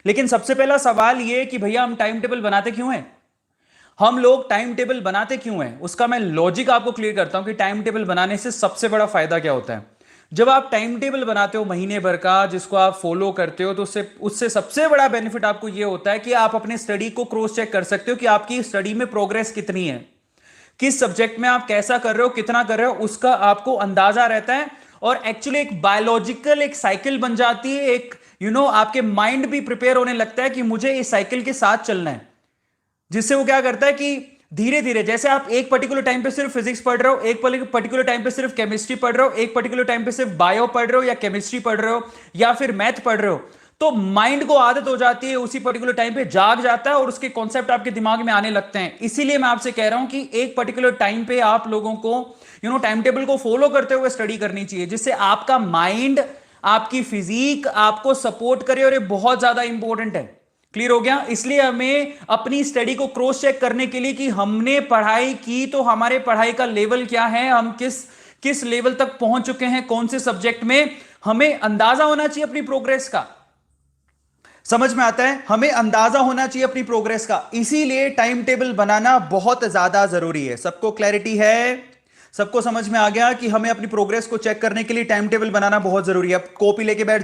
लेकिन सबसे पहला सवाल ये कि भैया हम टाइम टेबल बनाते क्यों हैं? हम लोग टाइम टेबल बनाते क्यों हैं उसका मैं लॉजिक आपको क्लियर करता हूं कि टाइम टेबल बनाने से सबसे बड़ा फायदा क्या होता है। जब आप टाइम टेबल बनाते हो महीने भर का, जिसको आप फॉलो करते हो, तो उससे उससे सबसे बड़ा बेनिफिट आपको यह होता है कि आप अपने स्टडी को क्रॉस चेक कर सकते हो कि आपकी स्टडी में प्रोग्रेस कितनी है, किस सब्जेक्ट में आप कैसा कर रहे हो, कितना कर रहे हो, उसका आपको अंदाजा रहता है। और एक्चुअली एक बायोलॉजिकल एक साइकिल बन जाती है, एक आपके माइंड भी प्रिपेयर होने लगता है कि मुझे इस साइकिल के साथ चलना है। जिससे वो क्या करता है कि धीरे धीरे, जैसे आप एक पर्टिकुलर टाइम पे सिर्फ फिजिक्स पढ़ रहे हो, एक पर्टिकुलर टाइम पे सिर्फ केमिस्ट्री पढ़ रहे हो, एक पर्टिकुलर टाइम पे सिर्फ बायो पढ़ रहे हो या केमिस्ट्री पढ़ रहे हो या फिर मैथ पढ़ रहे हो, तो माइंड को आदत हो जाती है, उसी पर्टिकुलर टाइम पे जाग जाता है और उसके कॉन्सेप्ट आपके दिमाग में आने लगते हैं। इसीलिए मैं आपसे कह रहा हूं कि एक पर्टिकुलर टाइम पे आप लोगों को टाइम टेबल को फॉलो करते हुए स्टडी करनी चाहिए, जिससे आपका माइंड, आपकी फिजिक आपको सपोर्ट करे, और ये बहुत ज्यादा इंपॉर्टेंट है। क्लियर हो गया? इसलिए हमें अपनी स्टडी को क्रॉस चेक करने के लिए कि हमने पढ़ाई की तो हमारे पढ़ाई का लेवल क्या है, हम किस किस लेवल तक पहुंच चुके हैं, कौन से सब्जेक्ट में, हमें अंदाजा होना चाहिए अपनी प्रोग्रेस का। समझ में आता है? हमें अंदाजा होना चाहिए अपनी प्रोग्रेस का। इसीलिए टाइम टेबल बनाना बहुत ज्यादा जरूरी है। सबको क्लैरिटी है? सबको समझ में आ गया कि हमें अपनी प्रोग्रेस को चेक करने के लिए टाइम टेबल बनाना बहुत जरूरी है? अब कॉपी लेके बैठ